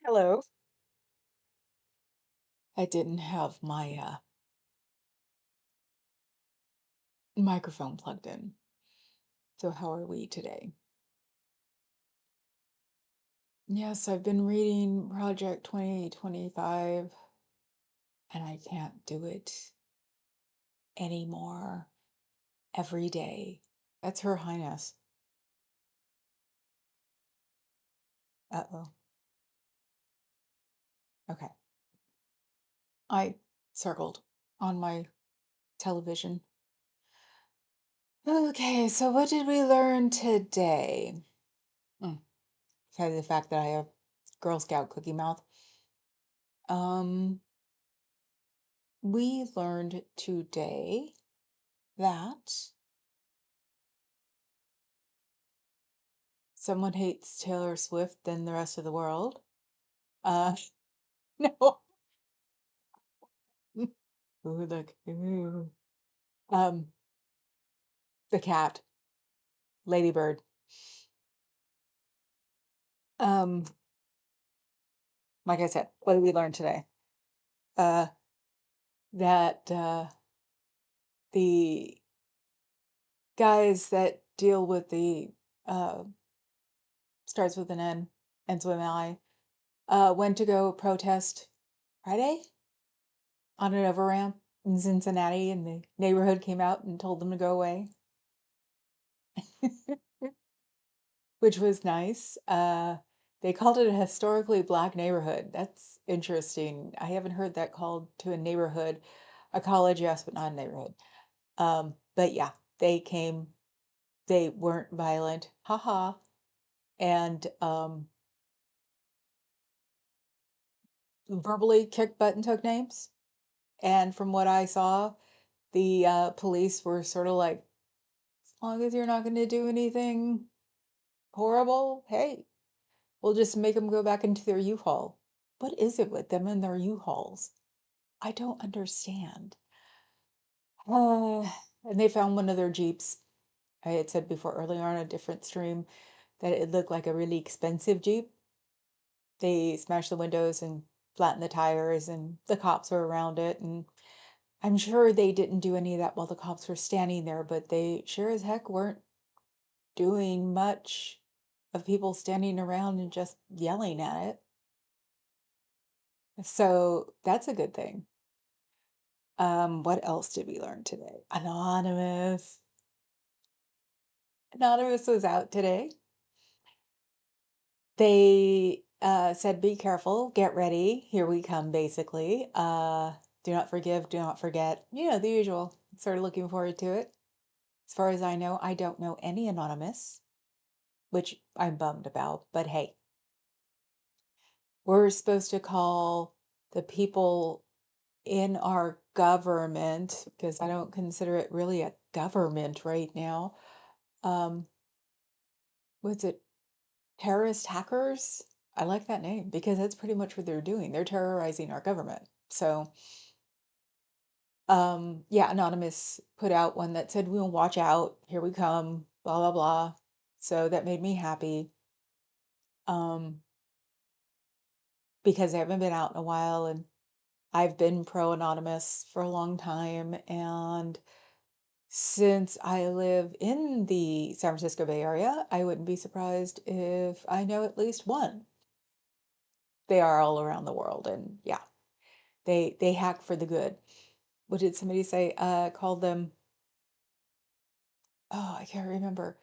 Hello. I didn't have my microphone plugged in. So how are we today? Yes, I've been reading Project 2025 and I can't do it anymore every day. That's Her Highness. Uh-oh. Okay. I circled on my television. Okay, so what did we learn today? Mm, Besides the fact that I have Girl Scout cookie mouth. Um, we learned today that someone hates Taylor Swift than the rest of the world. Uh, no. Ooh, look. Ooh. Um, the cat, Ladybird. Um, like I said, what did we learn today? Uh, that the guys that deal with the uh starts with an N, ends with an I, went to go protest Friday on an overramp in Cincinnati, and the neighborhood came out and told them to go away. Which was nice. They called it a historically black neighborhood. That's interesting. I haven't heard that called to a neighborhood. A college, yes, but not a neighborhood. But yeah, they came, they weren't violent, haha, and verbally kicked butt and took names. And from what I saw, the police were sort of like, as long as you're not going to do anything horrible, hey, we'll just make them go back into their U-Haul. What is it with them and their U-Hauls? I don't understand. And they found one of their Jeeps. I had said before earlier on a different stream that it looked like a really expensive Jeep. They smashed the windows and flattened the tires, and the cops were around it. And I'm sure they didn't do any of that while the cops were standing there, but they sure as heck weren't doing much of people standing around and just yelling at it. So that's a good thing. What else did we learn today? Anonymous. Anonymous was out today. They said, be careful, get ready, here we come, basically. Do not forgive, do not forget. You know, the usual. Sort of looking forward to it. As far as I know, I don't know any Anonymous, which I'm bummed about, but hey, we're supposed to call the people in our government, because I don't consider it really a government right now. Um, what's it? Terrorist hackers? I like that name because that's pretty much what they're doing. They're terrorizing our government. So, yeah, Anonymous put out one that said, we'll watch out, here we come, blah, blah, blah. So that made me happy. Um, because I haven't been out in a while and I've been pro Anonymous for a long time. And since I live in the San Francisco Bay Area, I wouldn't be surprised if I know at least one. They are all around the world, and yeah, they hack for the good. What did somebody say? Called them, oh, I can't remember.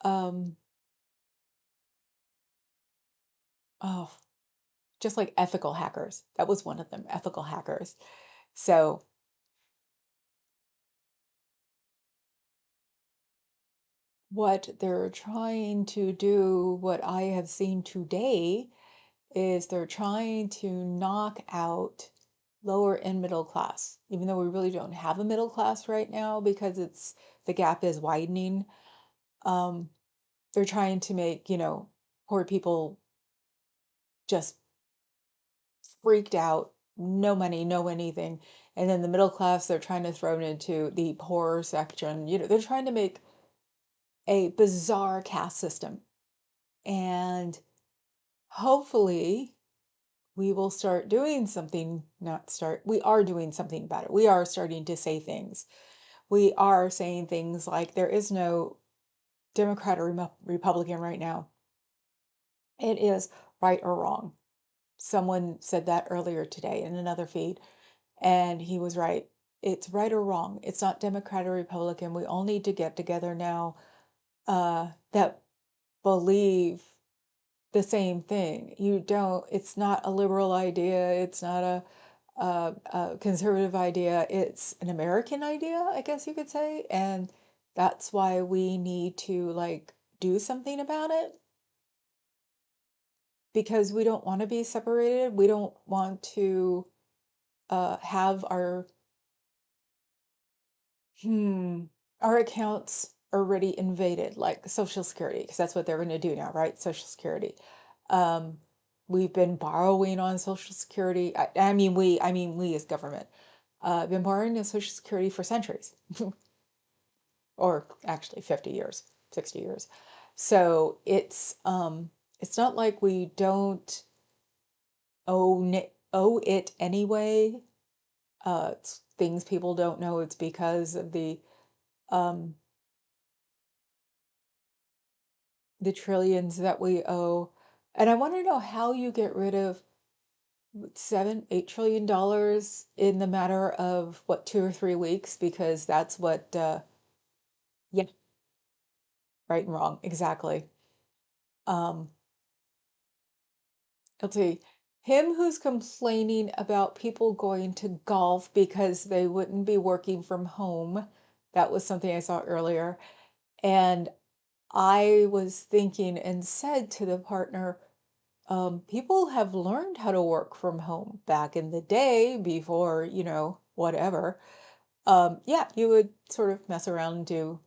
Um, oh, just like ethical hackers. That was one of them, ethical hackers. So what they're trying to do, what I have seen today, is they're trying to knock out lower and middle class, even though we really don't have a middle class right now because the gap is widening. Um, they're trying to make, poor people just freaked out, no money, no anything. And then the middle class, they're trying to throw it into the poor section. They're trying to make a bizarre caste system. And hopefully, we will start doing something, not start, we are doing something about it. We are starting to say things. We are saying things like there is no Democrat or Republican right now. It is right or wrong. Someone said that earlier today in another feed, and he was right. It's right or wrong. It's not Democrat or Republican. We all need to get together now that believe the same thing. You don't, it's not a liberal idea. It's not a conservative idea. It's an American idea, I guess you could say. And that's why we need to like do something about it because we don't want to be separated. We don't want to have hmm, our accounts already invaded, like Social Security, because that's what they're going to do now, right? Social Security. Um, we've been borrowing on Social Security. I mean we as government, been borrowing on Social Security for centuries, or actually 50 years, 60 years. So it's not like we don't owe it anyway. It's things people don't know. It's because of um, the trillions that we owe. And I want to know how you get rid of $7, $8 trillion in the matter of what, 2 or 3 weeks, because that's what, yeah, right and wrong, exactly. Um, I'll tell you, him who's complaining about people going to golf because they wouldn't be working from home. That was something I saw earlier. And I was thinking and said to the partner, people have learned how to work from home back in the day before, whatever. Yeah, you would sort of mess around and do,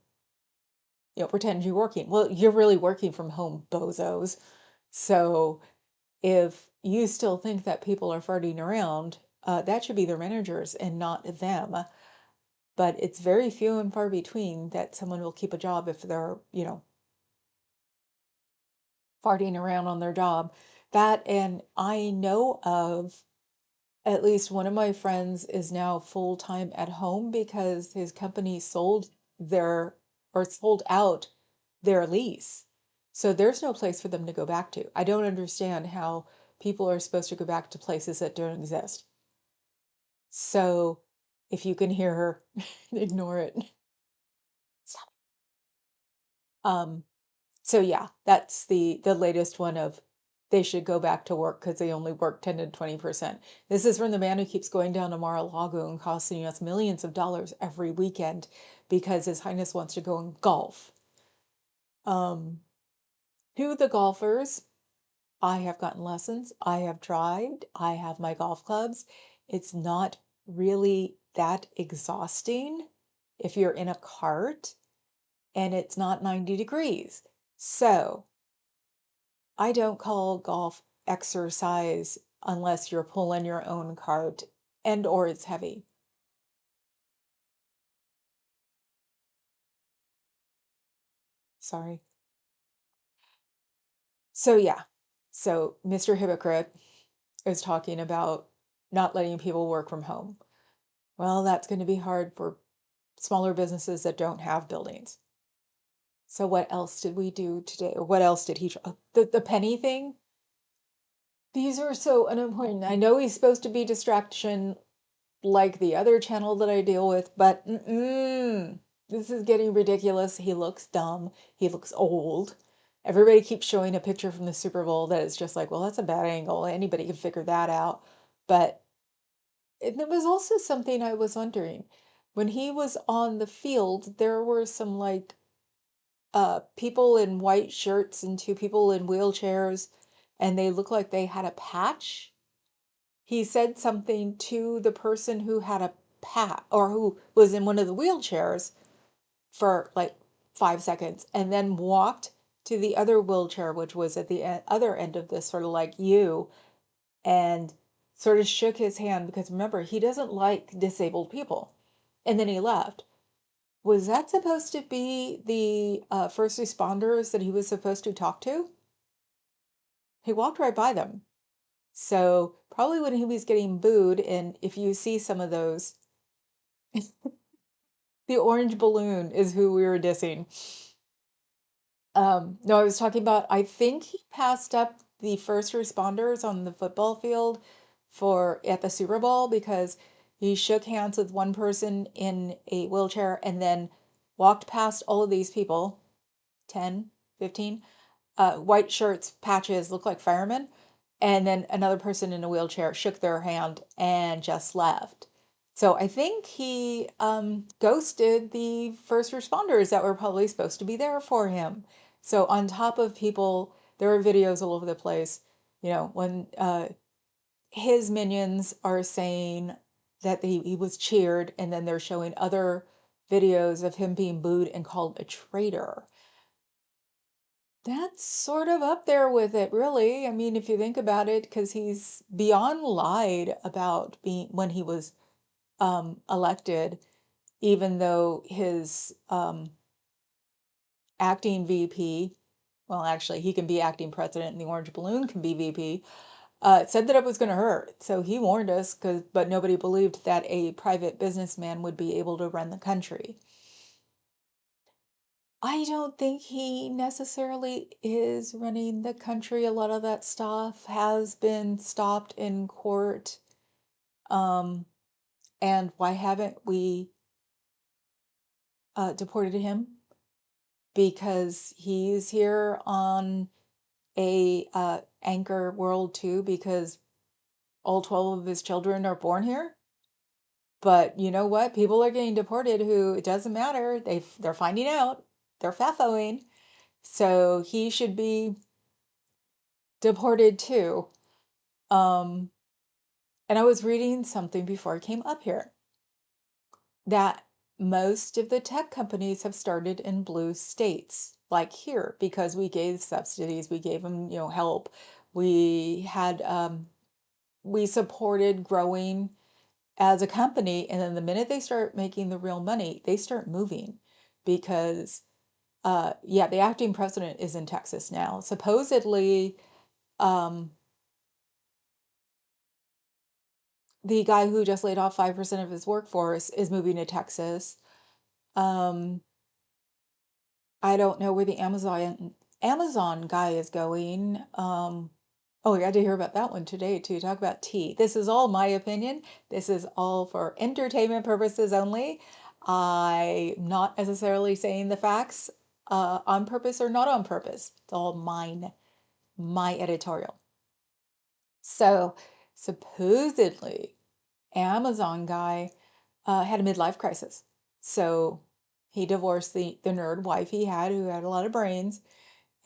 pretend you're working. Well, you're really working from home, bozos. So if you still think that people are farting around, that should be their managers and not them. But it's very few and far between that someone will keep a job if they're, farting around on their job. That, and I know of at least one of my friends is now full time at home because his company sold their or sold out their lease. So there's no place for them to go back to. I don't understand how people are supposed to go back to places that don't exist. So if you can hear her, ignore it. Stop. Um, so yeah, that's the latest one of they should go back to work because they only work 10 to 20%. This is from the man who keeps going down to Mar-a-Lago and costing us millions of dollars every weekend because His Highness wants to go and golf. Um, to the golfers, I have gotten lessons. I have tried. I have my golf clubs. It's not really that exhausting if you're in a cart and it's not 90 degrees. So I don't call golf exercise unless you're pulling your own cart and or it's heavy. Sorry. So yeah. So Mr. Hypocrite is talking about not letting people work from home. Well, that's going to be hard for smaller businesses that don't have buildings. So what else did we do today? Or what else did he the penny thing? These are so unimportant. I know he's supposed to be distraction like the other channel that I deal with, but this is getting ridiculous. He looks dumb. He looks old. Everybody keeps showing a picture from the Super Bowl that is just like, well, that's a bad angle. Anybody can figure that out. But there was also something I was wondering. When he was on the field, there were some like people in white shirts and two people in wheelchairs, and they looked like they had a patch. He said something to the person who had a pat or who was in one of the wheelchairs for like 5 seconds and then walked to the other wheelchair, which was at the other end of this, sort of like you, and sort of shook his hand because remember, he doesn't like disabled people. And then he left. Was that supposed to be the first responders that he was supposed to talk to? He walked right by them. So probably when he was getting booed, and if you see some of those, the orange balloon is who we were dissing. No, I was talking about, I think he passed up the first responders on the football field for at the Super Bowl because he shook hands with one person in a wheelchair and then walked past all of these people, 10, 15, white shirts, patches, look like firemen. And then another person in a wheelchair shook their hand and just left. So I think he ghosted the first responders that were probably supposed to be there for him. So on top of people, there are videos all over the place, when his minions are saying that he was cheered, and then they're showing other videos of him being booed and called a traitor. That's sort of up there with it, really. I mean, if you think about it, because he's beyond lied about being when he was elected, even though his acting VP, well, actually, he can be acting president, and the orange balloon can be VP, said that it was going to hurt. So he warned us, but nobody believed that a private businessman would be able to run the country. I don't think he necessarily is running the country. A lot of that stuff has been stopped in court. Um, and why haven't we deported him? Because he's here on a anchor world too, because all 12 of his children are born here. But you know what? People are getting deported who it doesn't matter. They're finding out. They're FAFOing. So he should be deported too. Um, and I was reading something before I came up here that most of the tech companies have started in blue states, like here, because we gave subsidies, we gave them, help. We had, we supported growing as a company, and then the minute they start making the real money, they start moving because, yeah, the acting president is in Texas now. Supposedly, um, the guy who just laid off 5% of his workforce is moving to Texas. Um, I don't know where the Amazon guy is going. Oh, we got to hear about that one today too. Talk about tea. This is all my opinion. This is all for entertainment purposes only. I'm not necessarily saying the facts on purpose or not on purpose. It's all mine, my editorial. So supposedly, Amazon guy had a midlife crisis. So he divorced the nerd wife he had, who had a lot of brains,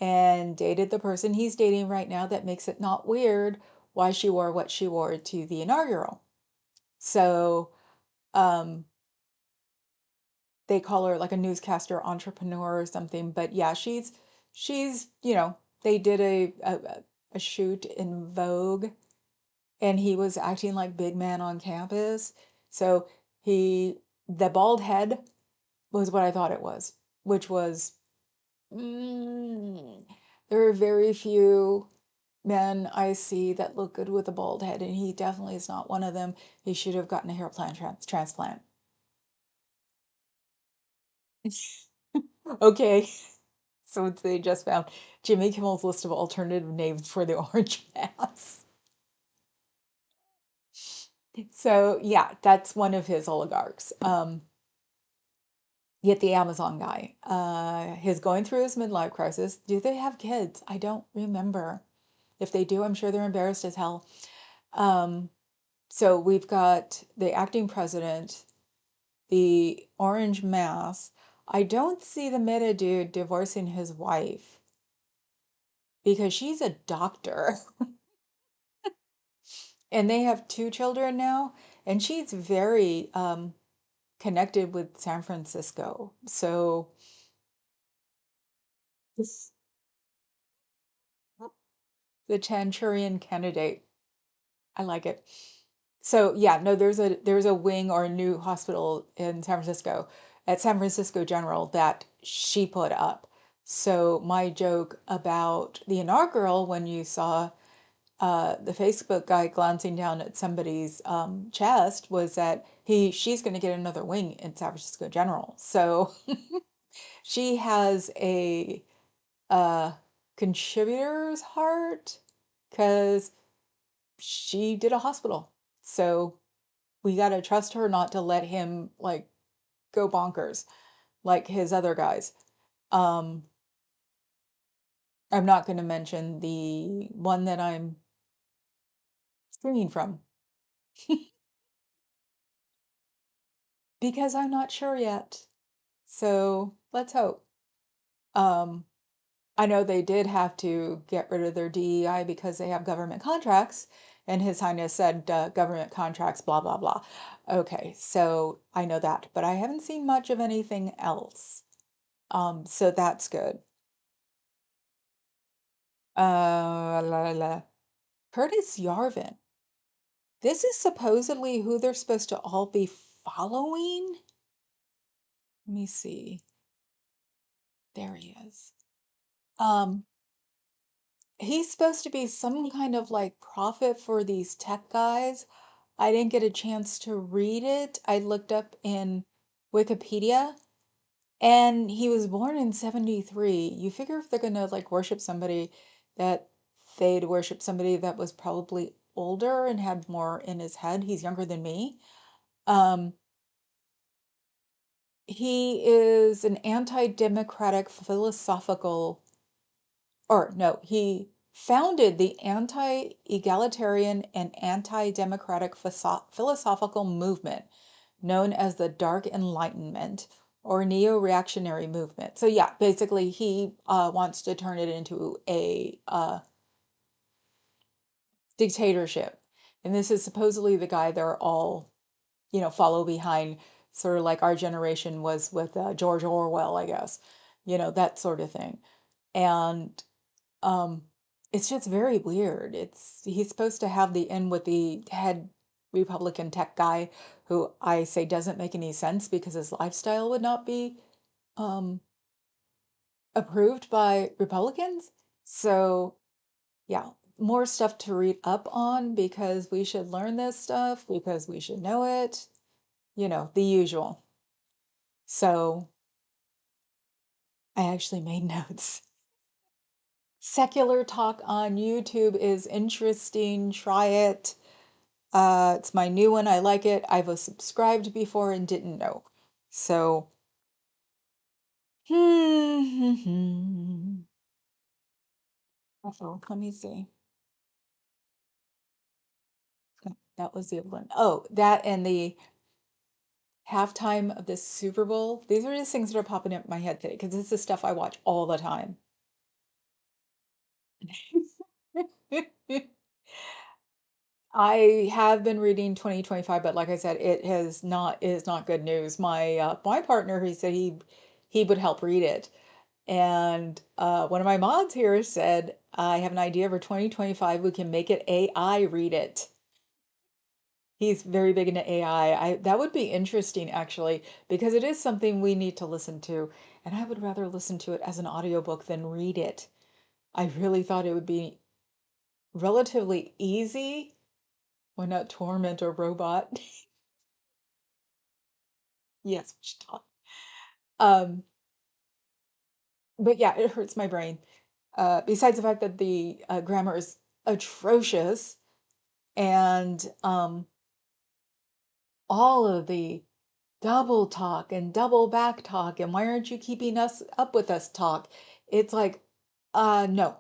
and dated the person he's dating right now that makes it not weird why she wore what she wore to the inaugural. So um, they call her like a newscaster entrepreneur or something. But yeah, she's they did a shoot in Vogue, and he was acting like big man on campus. So he the bald head was what I thought it was, which was mm, there are very few men I see that look good with a bald head, and he definitely is not one of them. He should have gotten a hair transplant. Okay, so they just found Jimmy Kimmel's list of alternative names for the orange mass. So yeah, that's one of his oligarchs. Yet the Amazon guy, he's going through his midlife crisis. Do they have kids? I don't remember. If they do, I'm sure they're embarrassed as hell. Um, so we've got the acting president, the orange mass. I don't see the meta dude divorcing his wife because she's a doctor and they have two children now, and she's very connected with San Francisco. So this the Chanchurian candidate. I like it. So yeah, no, there's a wing or a new hospital in San Francisco at San Francisco General that she put up. So my joke about the inaugural when you saw the Facebook guy glancing down at somebody's chest was that she's going to get another wing in San Francisco General. So she has a uh, contributor's heart because she did a hospital. So we got to trust her not to let him like go bonkers like his other guys. Um, I'm not going to mention the one that I'm streaming from because I'm not sure yet. So let's hope. Um, I know they did have to get rid of their DEI because they have government contracts, and His Highness said government contracts, blah, blah, blah. Okay, so I know that, but I haven't seen much of anything else. So that's good. Curtis Yarvin. This is supposedly who they're supposed to all be following. Let me see. There he is. Um, he's supposed to be some kind of like prophet for these tech guys. I didn't get a chance to read it. I looked up in Wikipedia and he was born in 73. You figure if they're gonna like worship somebody that they'd worship somebody that was probably older and had more in his head. He's younger than me. Um, he is an anti-democratic philosophical or no, he founded the anti-egalitarian and anti-democratic philosophical movement known as the Dark Enlightenment or neo-reactionary movement. So yeah, basically he wants to turn it into a dictatorship. And this is supposedly the guy they're all, follow behind, sort of like our generation was with George Orwell, I guess, that sort of thing. And Um, it's just very weird. He's supposed to have the in with the head Republican tech guy who I say doesn't make any sense because his lifestyle would not be um approved by Republicans. So, yeah, more stuff to read up on because we should learn this stuff because we should know it, the usual. So, I actually made notes. Secular talk on YouTube is interesting. Try it. It's my new one. I like it. I was subscribed before and didn't know. So, let me see. No, that was the other one. Oh, that and the halftime of the Super Bowl. These are just things that are popping up in my head today because this is stuff I watch all the time. I have been reading 2025, but like I said, it is not good news. My partner, he said he would help read it. And one of my mods here said, I have an idea for 2025. We can make it AI read it. He's very big into AI. That would be interesting actually, because it is something we need to listen to. And I would rather listen to it as an audiobook than read it. I really thought it would be relatively easy. Why not Torment or Robot? Yes, we should talk. Um, but yeah, it hurts my brain. Besides the fact that the grammar is atrocious and all of the double talk and double back talk and why aren't you keeping us up with us talk? It's like, no.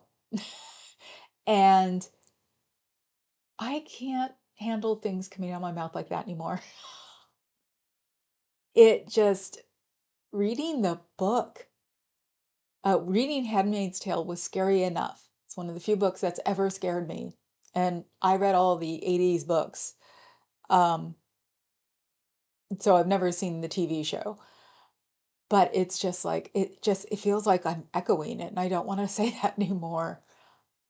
And I can't handle things coming out of my mouth like that anymore. It just, reading the book, reading Handmaid's Tale was scary enough. It's one of the few books that's ever scared me. And I read all the 80s books. Um, so I've never seen the TV show. But it's just like it feels like I'm echoing it, and I don't want to say that anymore.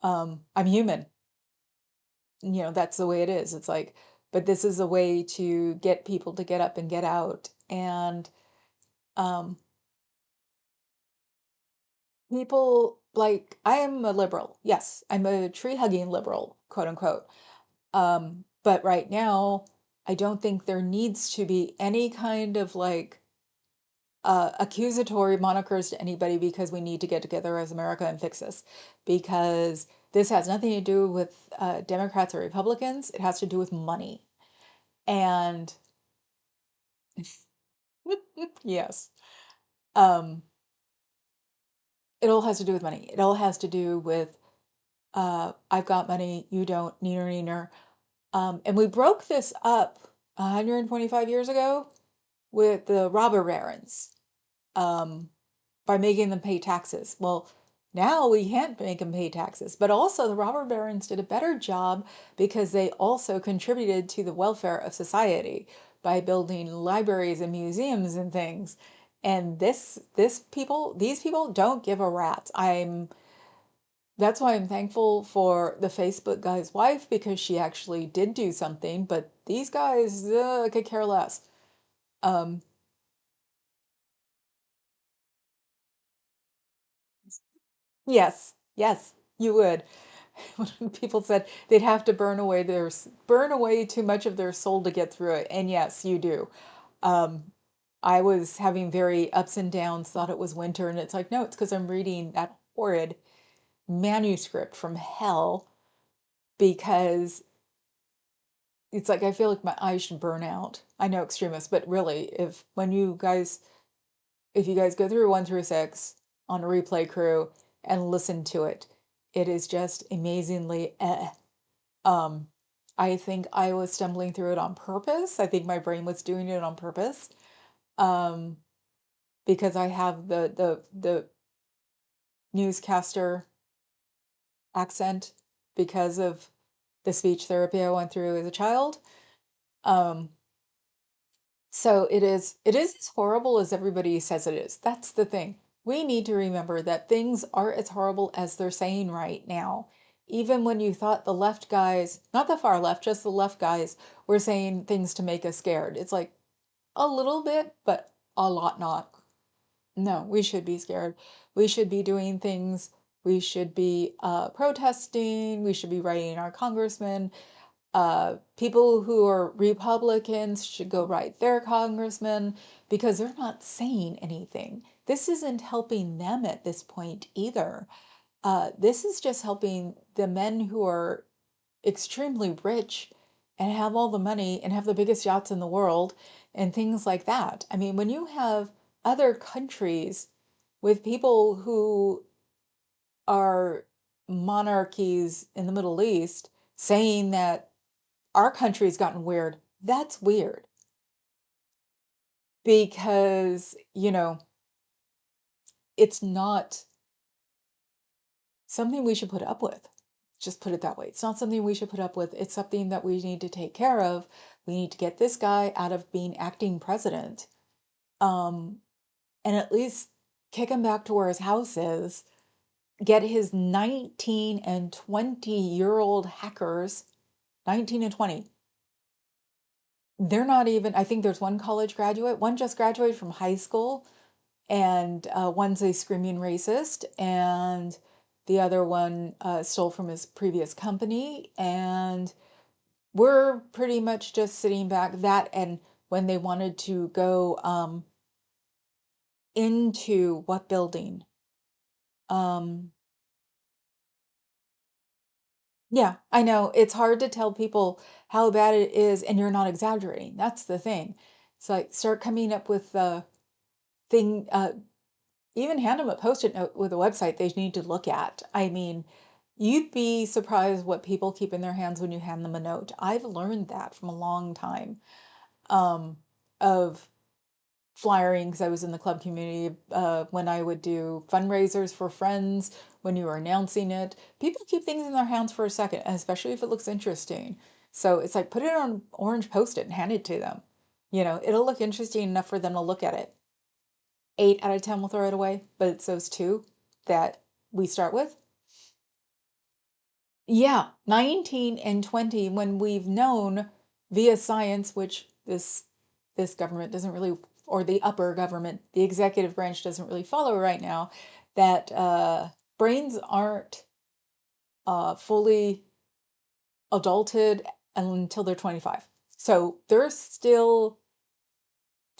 I'm human. That's the way it is. It's like, but this is a way to get people to get up and get out. And um, people like I am a liberal. Yes, I'm a tree-hugging liberal, quote unquote. But right now, I don't think there needs to be any kind of like accusatory monikers to anybody because we need to get together as America and fix this. Because this has nothing to do with Democrats or Republicans. It has to do with money. And yes, um, it all has to do with money. It all has to do with I've got money, you don't, neener, neener. And we broke this up 125 years ago with the robber barons. Um, by making them pay taxes. Well, now we can't make them pay taxes, but also the robber barons did a better job because they also contributed to the welfare of society by building libraries and museums and things. And these people don't give a rat's. That's why I'm thankful for the Facebook guy's wife because she actually did do something, but these guys could care less. Um, yes, yes, you would. When people said they'd have to burn away too much of their soul to get through it. And yes, you do. Um, I was having very ups and downs, thought it was winter, and it's like, no, it's because I'm reading that horrid manuscript from hell because it's like I feel like my eyes should burn out. I know extremists, but really, if you guys go through 1 through 6 on a replay crew and listen to it, it is just amazingly Um, I think I was stumbling through it on purpose. I think my brain was doing it on purpose. Um, because I have the newscaster accent because of the speech therapy I went through as a child. Um, so it is as horrible as everybody says it is. That's the thing. We need to remember that things are as horrible as they're saying right now. Even when you thought the left guys, not the far left, just the left guys, were saying things to make us scared. It's like a little bit, but a lot not. No, we should be scared. We should be doing things. We should be protesting. We should be writing our congressmen. People who are Republicans should go write their congressmen because they're not saying anything. This isn't helping them at this point either. This is just helping the men who are extremely rich and have all the money and have the biggest yachts in the world and things like that. I mean, when you have other countries with people who are monarchies in the Middle East saying that our country's gotten weird, that's weird because, it's not something we should put up with. Just put it that way. It's not something we should put up with. It's something that we need to take care of. We need to get this guy out of being acting president, um, and at least kick him back to where his house is. Get his 19 and 20-year-old hackers, 19 and 20. They're not even, I think there's one college graduate, one just graduated from high school, and one's a screaming racist, and the other one stole from his previous company. And we're pretty much just sitting back. That and when they wanted to go into what building? Um, yeah, I know it's hard to tell people how bad it is, and you're not exaggerating. That's the thing. It's like start coming up with the thing. Even hand them a post-it note with a website they need to look at. I mean, you'd be surprised what people keep in their hands when you hand them a note. I've learned that from a long time um, of flyering because I was in the club community when I would do fundraisers for friends, when you were announcing it. People keep things in their hands for a second, especially if it looks interesting. So it's like put it on orange post-it and hand it to them. It'll look interesting enough for them to look at it. 8 out of 10 will throw it away, but it's those two that we start with. Yeah, 19 and 20 when we've known via science, which this government doesn't really, or the upper government, the executive branch doesn't really follow right now, that brains aren't fully adulted until they're 25. So they're still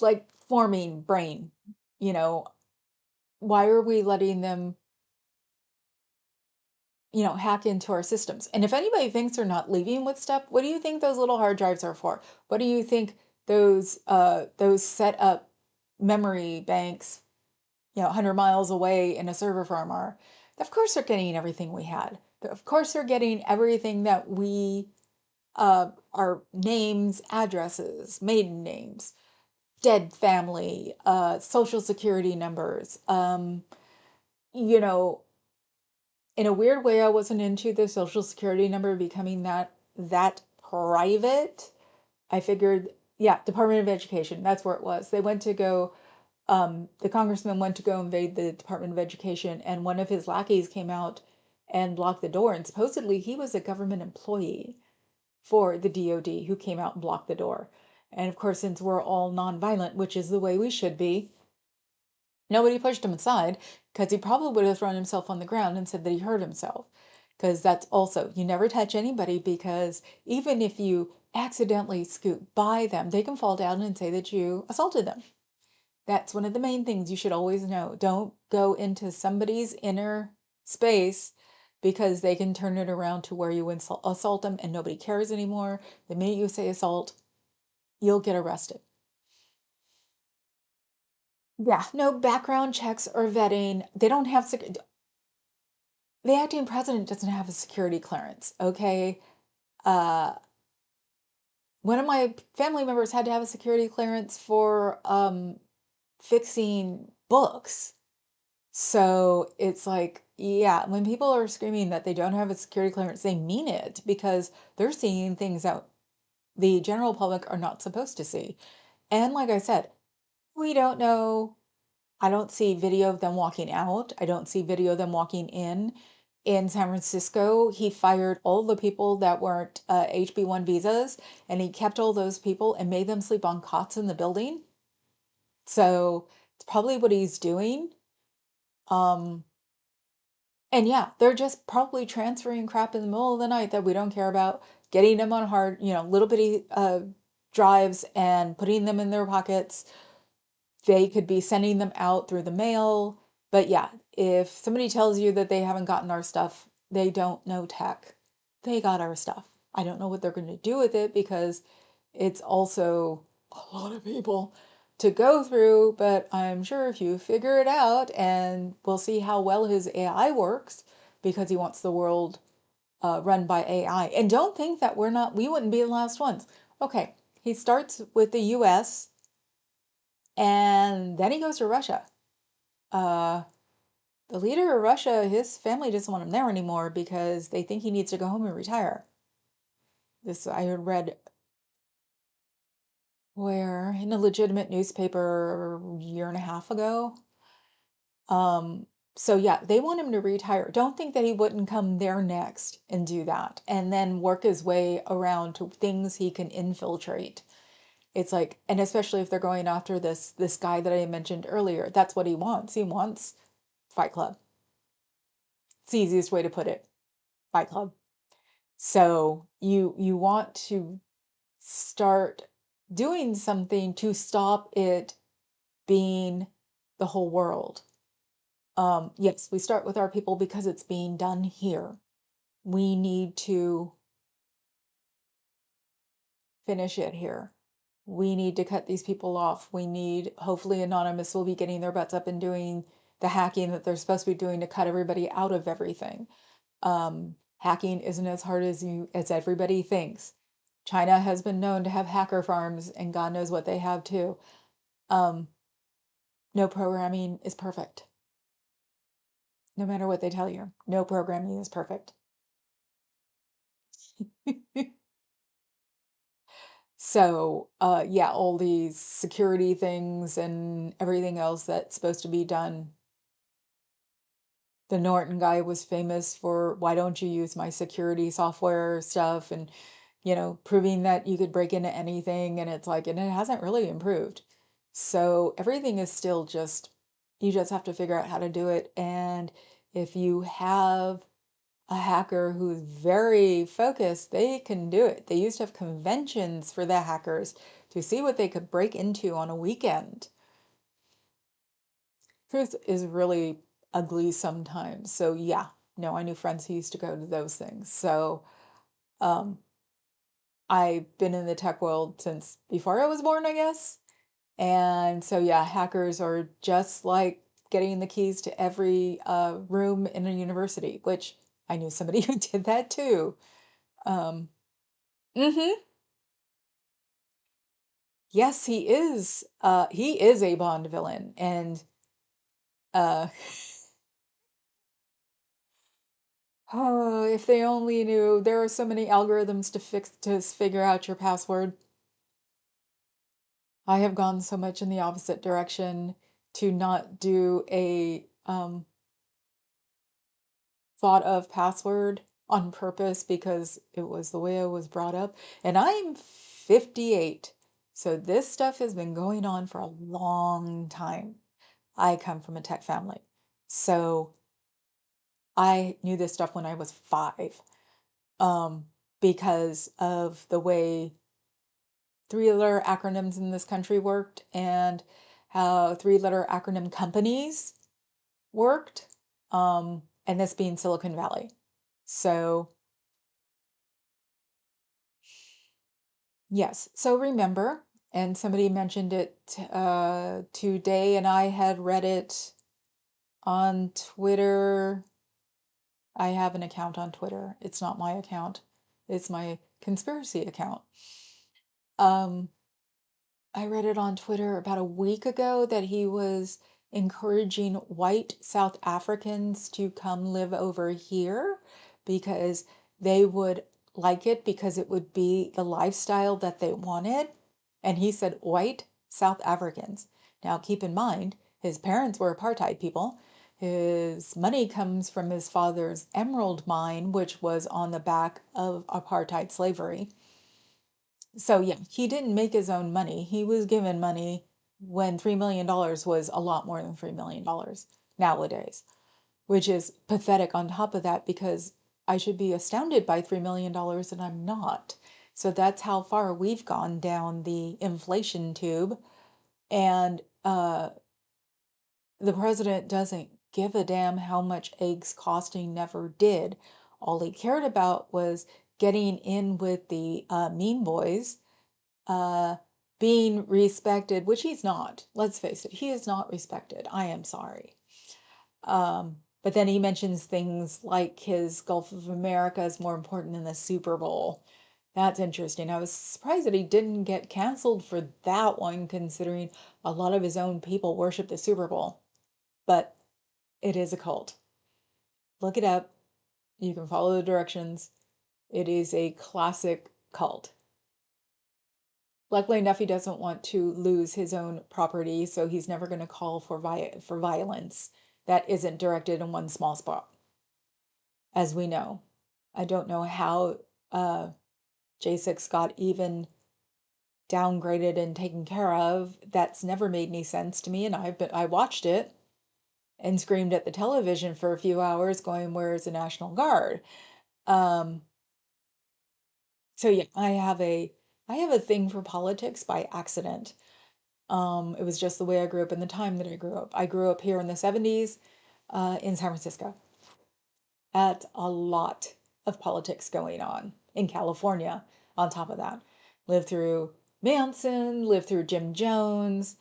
like forming brain, you know. Why are we letting them, hack into our systems? And if anybody thinks they're not leaving with stuff, what do you think those little hard drives are for? What do you think those set up memory banks, 100 miles away in a server farm are? Of course they're getting everything we had. Of course they're getting everything that we our names, addresses, maiden names, dead family, social security numbers. You know, in a weird way, I wasn't into the social security number becoming that private. I figured, yeah, Department of Education, that's where it was. They went to go, the congressman went to go invade the Department of Education, and one of his lackeys came out and blocked the door. And supposedly he was a government employee for the DoD who came out and blocked the door. And of course, since we're all nonviolent, which is the way we should be, nobody pushed him aside because he probably would have thrown himself on the ground and said that he hurt himself. Because that's also, you never touch anybody, because even if you accidentally scoot by them, they can fall down and say that you assaulted them. That's one of the main things you should always know. Don't go into somebody's inner space, because they can turn it around to where you assault them and nobody cares anymore. The minute you say assault, you'll get arrested. Yeah, no background checks or vetting. They don't have the acting president doesn't have a security clearance, okay? Uh, one of my family members had to have a security clearance for fixing books. So it's like, yeah, when people are screaming that they don't have a security clearance, they mean it, because they're seeing things that the general public are not supposed to see. And like I said, we don't know. I don't see video of them walking out. I don't see video of them walking in. In San Francisco, he fired all the people that weren't HB1 visas, and he kept all those people and made them sleep on cots in the building. So it's probably what he's doing. Um, and yeah, they're just probably transferring crap in the middle of the night that we don't care about, getting them on hard, little bitty drives and putting them in their pockets. They could be sending them out through the mail. But yeah, if somebody tells you that they haven't gotten our stuff, they don't know tech. They got our stuff. I don't know what they're going to do with it, because it's also a lot of people to go through, but I'm sure if you figure it out, and we'll see how well his AI works, because he wants the world run by AI. And don't think that we wouldn't be the last ones. Okay, he starts with the US and then he goes to Russia. Uh, the leader of Russia, his family doesn't want him there anymore because they think he needs to go home and retire. This I had read where in a legitimate newspaper a year and a half ago. Um, so yeah, they want him to retire. Don't think that he wouldn't come there next and do that, and then work his way around to things he can infiltrate. It's like, and especially if they're going after this guy that I mentioned earlier, that's what he wants. He wants Fight Club. It's the easiest way to put it. Fight Club. So you want to start doing something to stop it being the whole world. Yes, we start with our people because it's being done here. We need to finish it here. We need to cut these people off. We need, hopefully, Anonymous will be getting their butts up and doing the hacking that they're supposed to be doing to cut everybody out of everything. Hacking isn't as hard as everybody thinks. China has been known to have hacker farms, and God knows what they have too. Um, no programming is perfect. No matter what they tell you, no programming is perfect. So, yeah, all these security things and everything else that's supposed to be done. The Norton guy was famous for, why don't you use my security software stuff, and proving that you could break into anything, and it's like, and it hasn't really improved. So everything is still just, you just have to figure out how to do it. And If you have a hacker who's very focused, they can do it. They used to have conventions for the hackers to see what they could break into on a weekend. Truth is really ugly sometimes. So yeah, no, I knew friends who used to go to those things. So um, I've been in the tech world since before I was born, I guess. And so yeah, hackers are just like getting the keys to every room in a university, which I knew somebody who did that too. Um, hmm Yes, he is. He is a Bond villain, and uh, oh, if they only knew, there are so many algorithms to figure out your password. I have gone so much in the opposite direction to not do a thought of password on purpose because it was the way I was brought up. And I'm 58, so this stuff has been going on for a long time. I come from a tech family, so I knew this stuff when I was 5, because of the way three-letter acronyms in this country worked and how three-letter acronym companies worked, and this being Silicon Valley. So, yes. So remember, and somebody mentioned it today, and I had read it on Twitter. I have an account on Twitter. It's not my account. It's my conspiracy account. Um, I read it on Twitter about a week ago that he was encouraging white South Africans to come live over here because they would like it because it would be the lifestyle that they wanted. And he said white South Africans. Now, keep in mind, his parents were apartheid people. His money comes from his father's emerald mine, which was on the back of apartheid slavery. So yeah, he didn't make his own money. He was given money when $3 million was a lot more than $3 million nowadays, which is pathetic on top of that because I should be astounded by $3 million and I'm not. So that's how far we've gone down the inflation tube. And the president doesn't give a damn how much eggs cost. He never did. All he cared about was getting in with the mean boys, uh, being respected, which he's not. Let's face it, he is not respected. I am sorry. But then he mentions things like his Gulf of America is more important than the Super Bowl. That's interesting. I was surprised that he didn't get canceled for that one, considering a lot of his own people worship the Super Bowl. But it is a cult. Look it up. You can follow the directions. It is a classic cult. Luckily enough, he doesn't want to lose his own property, so he's never going to call for violence that isn't directed in one small spot, as we know. I don't know how J6 got even downgraded and taken care of. That's never made any sense to me, and I watched it and screamed at the television for a few hours, going, "Where's the National Guard?" Um, so yeah, I have a thing for politics by accident. It was just the way I grew up in the time that I grew up. I grew up here in the 70s, in San Francisco, at a lot of politics going on in California, on top of that. Lived through Manson, lived through Jim Jones,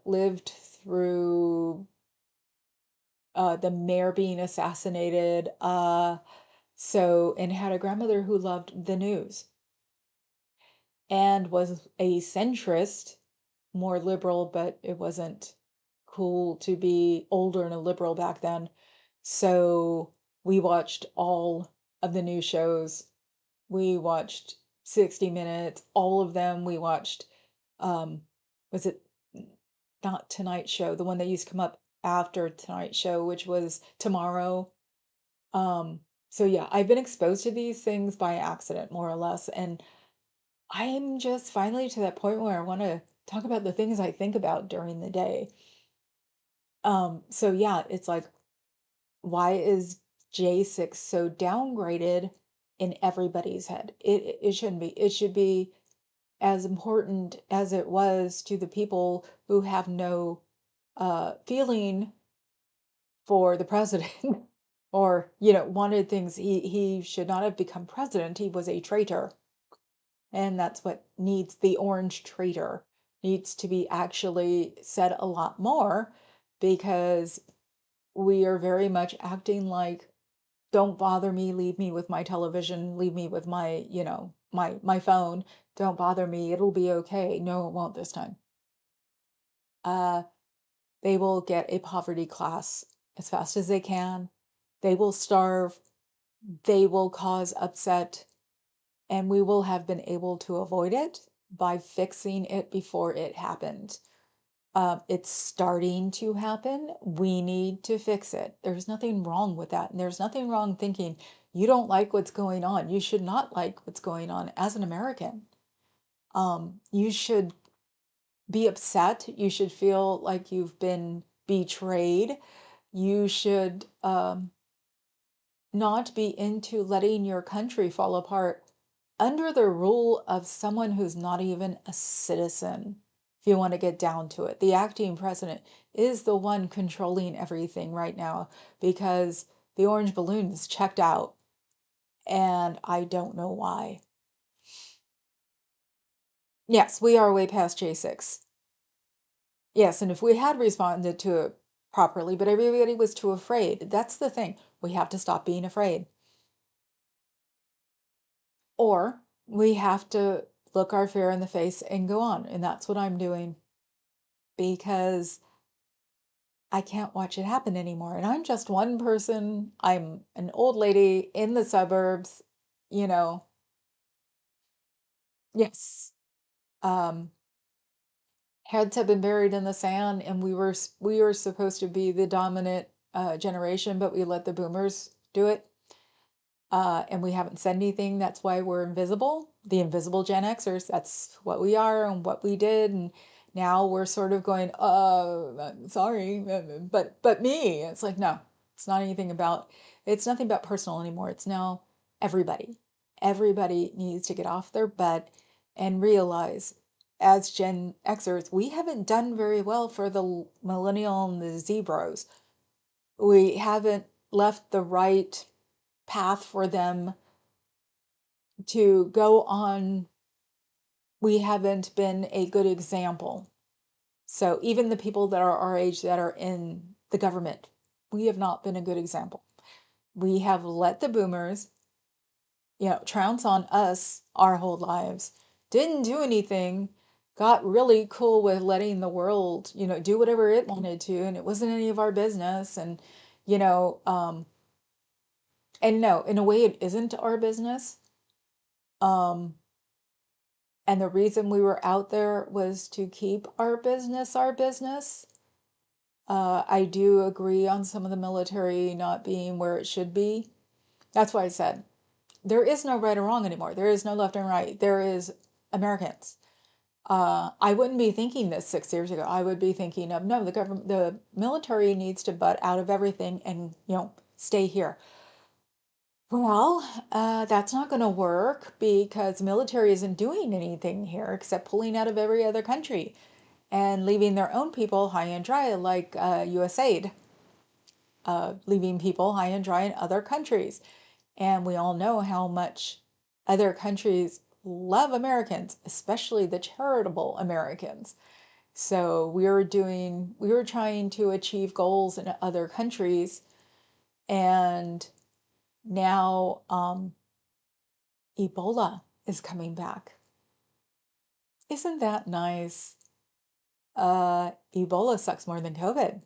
lived through the mayor being assassinated. And had a grandmother who loved the news and was a centrist, more liberal, but it wasn't cool to be older and a liberal back then. So we watched all of the news shows. We watched 60 Minutes, all of them. We watched, um, was it not Tonight Show, the one that used to come up after Tonight Show, which was Tomorrow. Um, so yeah, I've been exposed to these things by accident, more or less, and I'm just finally to that point where I want to talk about the things I think about during the day. So yeah, it's like Why is J6 so downgraded in everybody's head? It shouldn't be. It should be as important as it was to the people who have no feeling for the president or, wanted things. He should not have become president. He was a traitor. And that's what needs, the orange traitor needs to be actually said a lot more, because we are very much acting like, don't bother me, leave me with my television, leave me with my, my phone, don't bother me, it'll be okay. No, it won't this time. Uh, they will get a poverty class as fast as they can. They will starve. They will cause upset, and we will have been able to avoid it by fixing it before it happened. It's starting to happen. We need to fix it. There's nothing wrong with that. And there's nothing wrong thinking you don't like what's going on. You should not like what's going on as an American. You should be upset. You should feel like you've been betrayed. You should not be into letting your country fall apart under the rule of someone who's not even a citizen. If you want to get down to it, the acting president is the one controlling everything right now, because the orange balloon is checked out, and I don't know why. Yes, we are way past J6. Yes, and if we had responded to it properly, but everybody was too afraid. That's the thing. We have to stop being afraid. Or we have to look our fear in the face and go on. And that's what I'm doing, because I can't watch it happen anymore. And I'm just one person. I'm an old lady in the suburbs, you know. Yes. Um, Heads have been buried in the sand, and we were supposed to be the dominant generation, but we let the boomers do it. And we haven't said anything. That's why we're invisible. The invisible Gen Xers, that's what we are and what we did. And now we're sort of going, sorry, but me. It's like, no, it's not anything about, it's nothing about personal anymore. It's now everybody. Everybody needs to get off their butt and realize, as Gen Xers, we haven't done very well for the millennial and the Z bros. We haven't left the right path for them to go on. We haven't been a good example. So even the people that are our age that are in the government, we have not been a good example. We have let the boomers, trounce on us our whole lives, didn't do anything, got really cool with letting the world, do whatever it wanted to, and it wasn't any of our business. And, you know, um, and no, in a way, it isn't our business. Um, And the reason we were out there was to keep our business our business. I do agree on some of the military not being where it should be. That's why I said there is no right or wrong anymore. There is no left and right. There is Americans. I wouldn't be thinking this 6 years ago. I would be thinking of, no, the government, the military needs to butt out of everything and, stay here. Well, that's not going to work, because the military isn't doing anything here except pulling out of every other country and leaving their own people high and dry, like USAID, leaving people high and dry in other countries. And we all know how much other countries love Americans, especially the charitable Americans. So we were trying to achieve goals in other countries, and now Ebola is coming back. Isn't that nice? Ebola sucks more than COVID.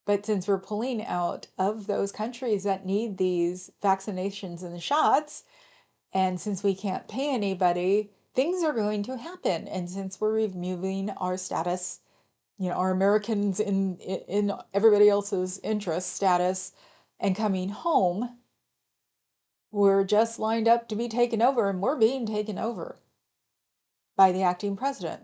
But since we're pulling out of those countries that need these vaccinations and shots, and since we can't pay anybody, things are going to happen. And since we're removing our status, our Americans in everybody else's interest status, and coming home, we're just lined up to be taken over, and we're being taken over by the acting president.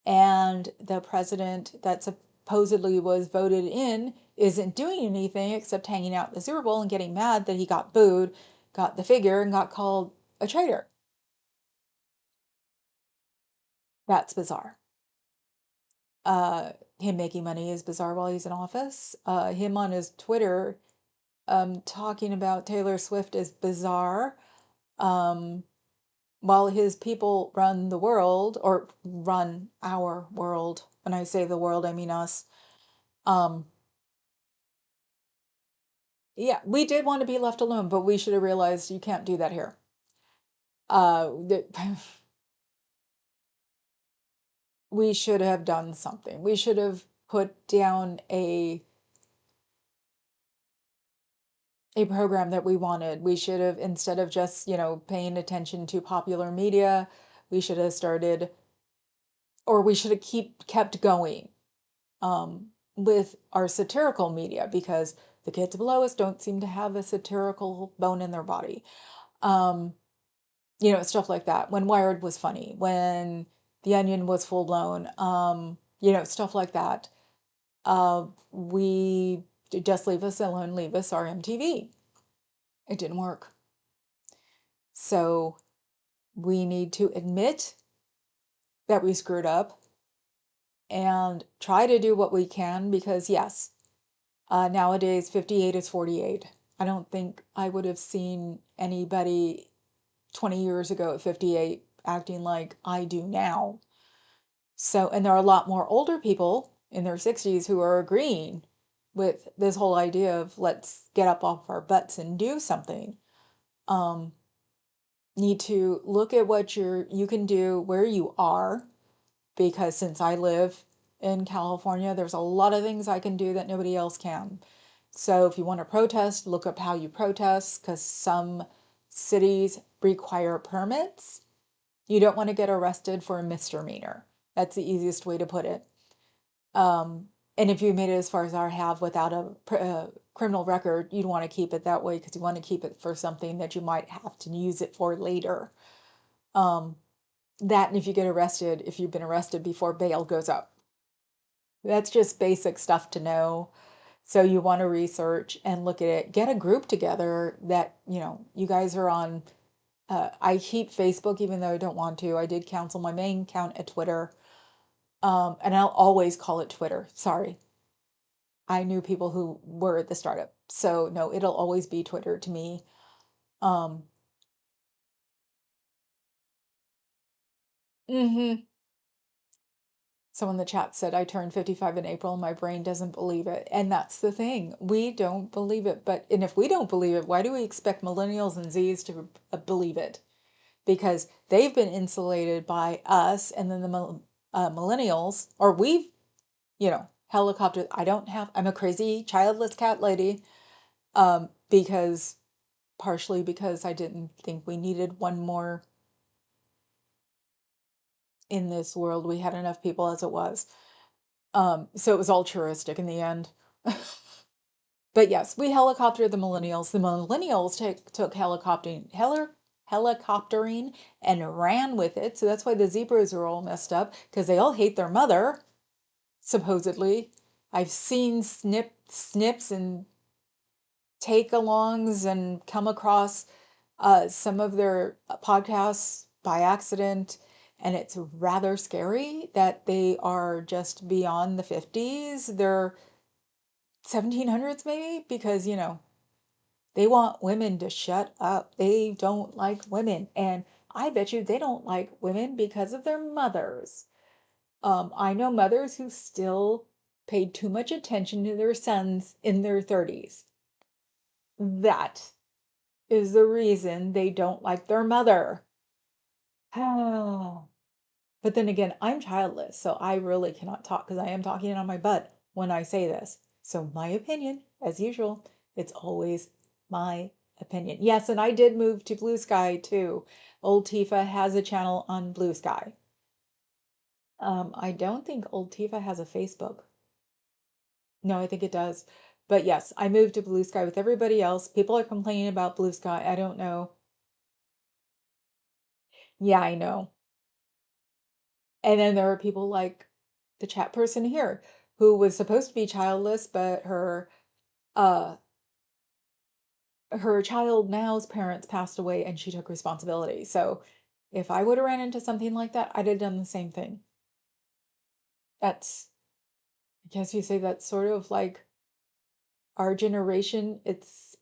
And the president that's supposedly was voted in isn't doing anything except hanging out at the Super Bowl and getting mad that he got booed, got the figure, and got called a traitor. That's bizarre. Him making money is bizarre while he's in office. Him on his Twitter talking about Taylor Swift is bizarre. Um, while his people run the world, or run our world. When I say the world, I mean us. Um, yeah, we did want to be left alone, but we should have realized you can't do that here. That we should have done something. We should have put down a program that we wanted. We should have, instead of just, paying attention to popular media, we should have started, or we should have kept going with our satirical media, because the kids below us don't seem to have a satirical bone in their body. Um, stuff like that. When Wired was funny, when The Onion was full blown, stuff like that. We just leave us alone, leave us our MTV. It didn't work. So we need to admit that we screwed up and try to do what we can, because, yes, nowadays 58 is 48. I don't think I would have seen anybody 20 years ago at 58 acting like I do now. So, and there are a lot more older people in their 60s who are agreeing with this whole idea of let's get up off our butts and do something. Um, need to look at what you can do where you are, because since I live in California, there's a lot of things I can do that nobody else can. So if you want to protest, look up how you protest, because some cities require permits. You don't want to get arrested for a misdemeanor. That's the easiest way to put it. And if you made it as far as I have without a criminal record, you'd want to keep it that way, because you want to keep it for something that you might have to use it for later. Um, that, and if you get arrested, if you've been arrested before, bail goes up. That's just basic stuff to know. So you want to research and look at it. Get a group together that, you guys are on. I keep Facebook even though I don't want to. I did cancel my main account at Twitter. And I'll always call it Twitter. Sorry. I knew people who were at the startup. So no, it'll always be Twitter to me. Um, mhm. Someone in the chat said I turned 55 in April and my brain doesn't believe it. And that's the thing. We don't believe it. And if we don't believe it, why do we expect millennials and Zs to believe it? Because they've been insulated by us, and then the millennials, or we've, helicopter. I'm a crazy childless cat lady, because partially because I didn't think we needed one more in this world. We had enough people as it was. So it was altruistic in the end. But yes, we helicoptered the millennials. The millennials took helicoptering and ran with it. So that's why the zebras are all messed up, because they all hate their mother, supposedly. I've seen snips and take alongs and come across some of their podcasts by accident. And it's rather scary that they are just beyond the 50s. They're 1700s maybe, because, they want women to shut up. They don't like women. And I bet you they don't like women because of their mothers. I know mothers who still paid too much attention to their sons in their 30s. That is the reason they don't like their mother. But then again, I'm childless, so I really cannot talk, because I am talking on my butt when I say this. So my opinion, as usual, it's always my opinion. Yes, and I did move to Blue Sky too. Old Tifa has a channel on Blue Sky. I don't think Old Tifa has a Facebook. No, I think it does. But yes, I moved to Blue Sky with everybody else. People are complaining about Blue Sky. I don't know. Yeah, I know. And then there are people like the chat person here who was supposed to be childless, but uh her child now's parents passed away and she took responsibility. So if I would have ran into something like that, I'd have done the same thing. That's, I guess you say that's sort of like our generation. It's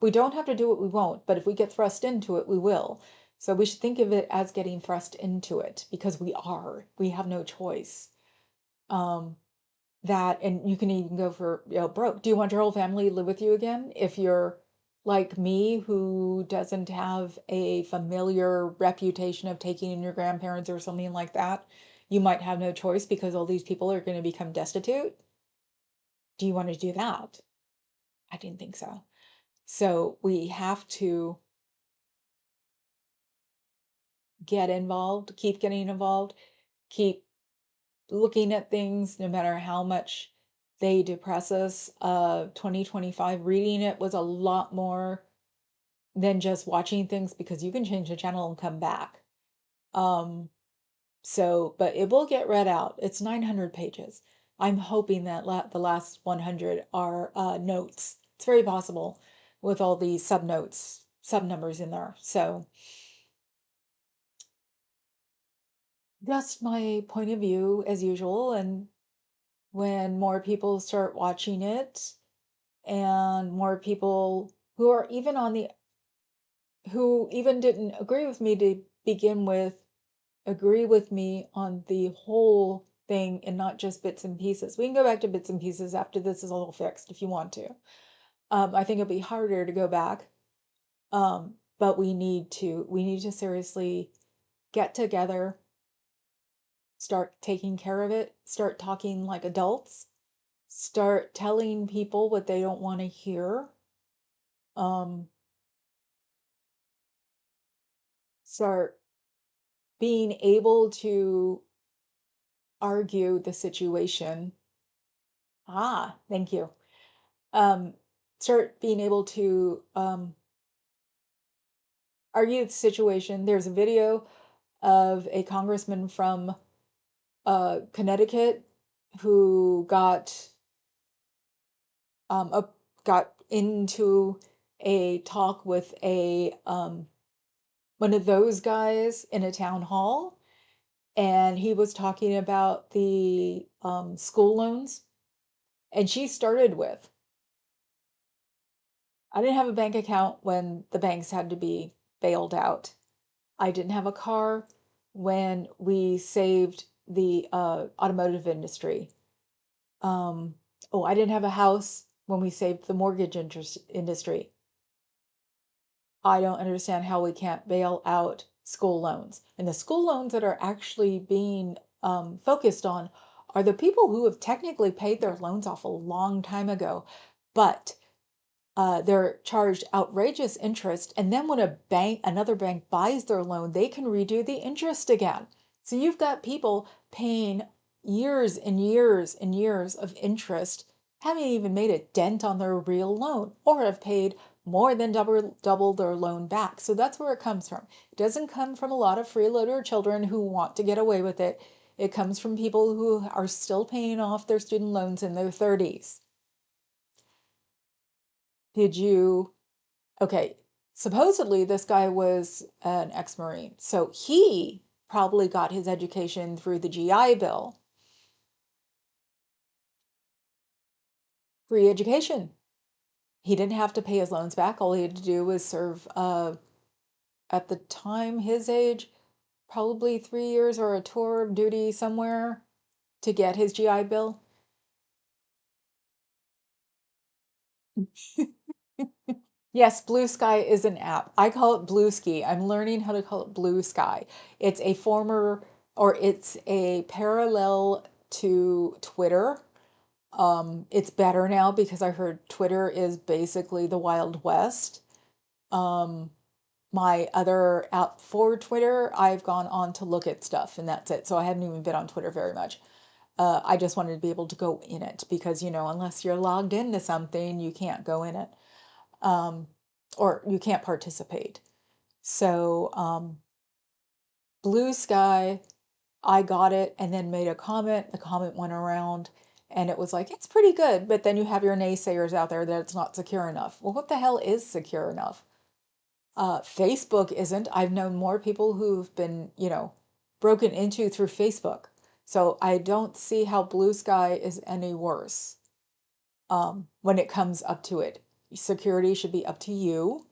we don't have to do it, we won't, but if we get thrust into it, we will. So we should think of it as getting thrust into it because we have no choice. Um, that, and you can even go for, broke. Do you want your whole family to live with you again? If you're like me, who doesn't have a familiar reputation of taking in your grandparents or something like that, you might have no choice because all these people are going to become destitute. Do you want to do that? I didn't think so. So we have to get involved, keep getting involved, keep looking at things no matter how much they depress us. 2025, reading it was a lot more than just watching things because you can change the channel and come back. Um, but it will get read out. It's 900 pages. I'm hoping that the last 100 are notes. It's very possible with all the sub notes, sub numbers in there. So just my point of view as usual. And when more people start watching it and more people who are even on the who even didn't agree with me to begin with agree with me on the whole thing and not just bits and pieces. We can go back to bits and pieces after this is all fixed if you want to. I think it'll be harder to go back. But we need to seriously get together, start taking care of it, start talking like adults, start telling people what they don't want to hear. Um, Start being able to argue the situation. Ah, thank you. Um, Start being able to argue the situation. There's a video of a congressman from Connecticut who a, got into a talk with a one of those guys in a town hall, and he was talking about the school loans. And she started with, I didn't have a bank account when the banks had to be bailed out. I didn't have a car when we saved the automotive industry. Um, oh, I didn't have a house when we saved the mortgage interest industry. I don't understand how we can't bail out school loans. And the school loans that are actually being focused on are the people who have technically paid their loans off a long time ago, but they're charged outrageous interest. And then when another bank buys their loan, they can redo the interest again. So you've got people paying years and years and years of interest, haven't even made a dent on their real loan, or have paid more than double their loan back. So that's where it comes from. It doesn't come from a lot of freeloader children who want to get away with it. It comes from people who are still paying off their student loans in their 30s. Did you Okay, supposedly this guy was an ex-Marine, so he probably got his education through the GI Bill. Free education. He didn't have to pay his loans back. All he had to do was serve, at the time his age, probably 3 years or a tour of duty somewhere to get his GI Bill. Yes, Blue Sky is an app. I call it Blue Ski. I'm learning how to call it Blue Sky. It's a former, or it's a parallel to Twitter. It's better now because I heard Twitter is basically the Wild West. Um, my other app for Twitter, I've gone on to look at stuff and that's it. So I haven't even been on Twitter very much. I just wanted to be able to go in it because, unless you're logged into something, you can't go in it, um, or you can't participate. So, Blue Sky, I got it and then made a comment. The comment went around and it was like, it's pretty good, but then you have your naysayers out there that it's not secure enough. Well, what the hell is secure enough? Facebook isn't. I've known more people who've been, broken into through Facebook. So I don't see how Blue Sky is any worse when it comes up to it. Security should be up to you.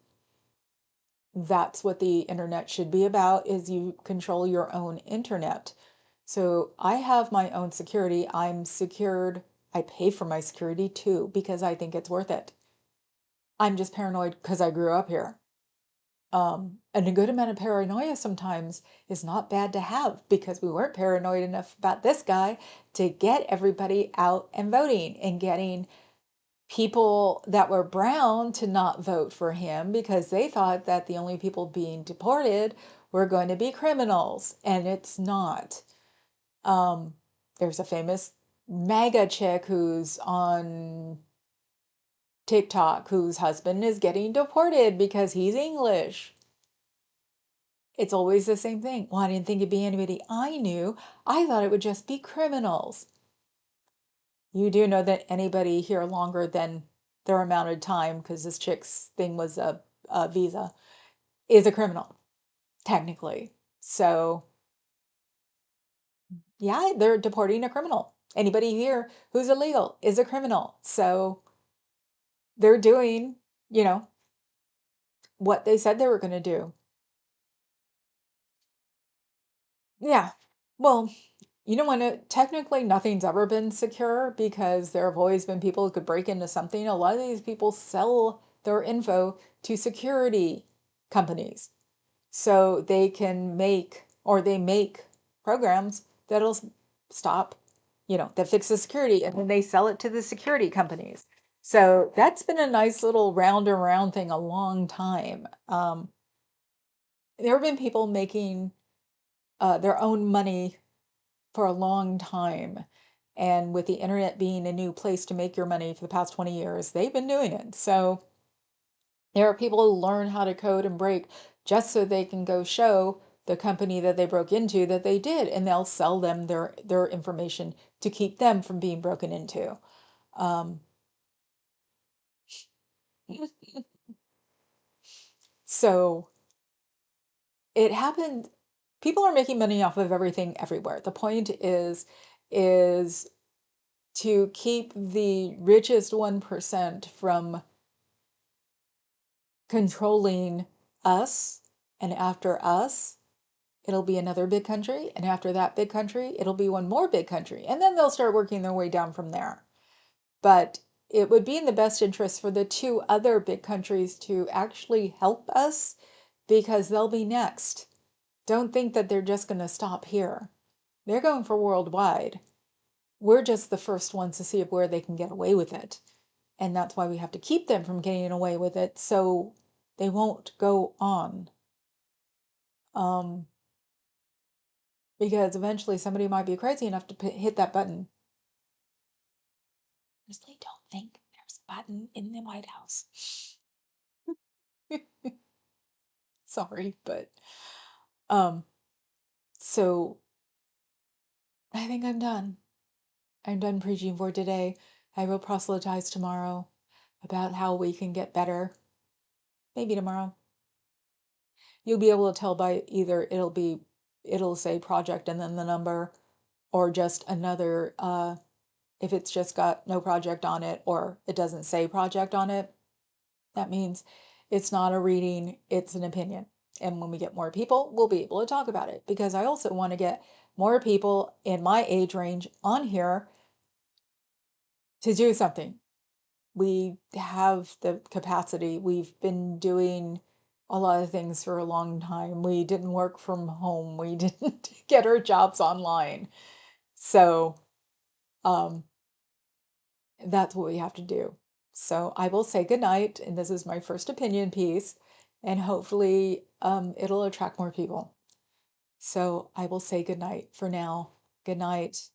That's what the internet should be about, is you control your own internet. So I have my own security. I'm secured. I pay for my security too because I think it's worth it. I'm just paranoid because I grew up here. And a good amount of paranoia sometimes is not bad to have because we weren't paranoid enough about this guy to get everybody out and voting and getting people that were brown to not vote for him because they thought that the only people being deported were going to be criminals, and it's not. Um, there's a famous MAGA chick who's on TikTok whose husband is getting deported because he's English. It's always the same thing. Well, I didn't think it'd be anybody I knew. I thought it would just be criminals. You do know that anybody here longer than their amount of time, because this chick's thing was a visa, is a criminal, technically. So, yeah, they're deporting a criminal. Anybody here who's illegal is a criminal. So they're doing, you know, what they said they were going to do. Yeah. Well, you know what? Technically, nothing's ever been secure because there have always been people who could break into something. A lot of these people sell their info to security companies so they can make, or they make programs that'll stop, that fix the security, and then they sell it to the security companies. So that's been a nice little round and round thing a long time. There have been people making their own money for a long time. And with the internet being a new place to make your money for the past 20 years, they've been doing it. So there are people who learn how to code and break just so they can go show the company that they broke into that they did, and they'll sell them their information to keep them from being broken into. Um, so it happened. People are making money off of everything everywhere. The point is to keep the richest 1% from controlling us, and after us, it'll be another big country, and after that big country, it'll be one more big country, and then they'll start working their way down from there. But it would be in the best interest for the two other big countries to actually help us because they'll be next. Don't think that they're just going to stop here. They're going for worldwide. We're just the first ones to see where they can get away with it. And that's why we have to keep them from getting away with it so they won't go on. Um, because eventually somebody might be crazy enough to hit that button. Honestly, don't think there's a button in the White House. Sorry, but um, so I think I'm done. I'm done preaching for today. I will proselytize tomorrow about how we can get better. Maybe tomorrow. You'll be able to tell by either it'll say project and then the number, or just another if it's just got no project on it or it doesn't say project on it, that means it's not a reading, it's an opinion. And when we get more people, we'll be able to talk about it because I also want to get more people in my age range on here to do something. We have the capacity. We've been doing a lot of things for a long time. We didn't work from home. We didn't get our jobs online. So, um, that's what we have to do. So I will say good night, and this is my first opinion piece, and hopefully it'll attract more people. So I will say good night for now. Good night.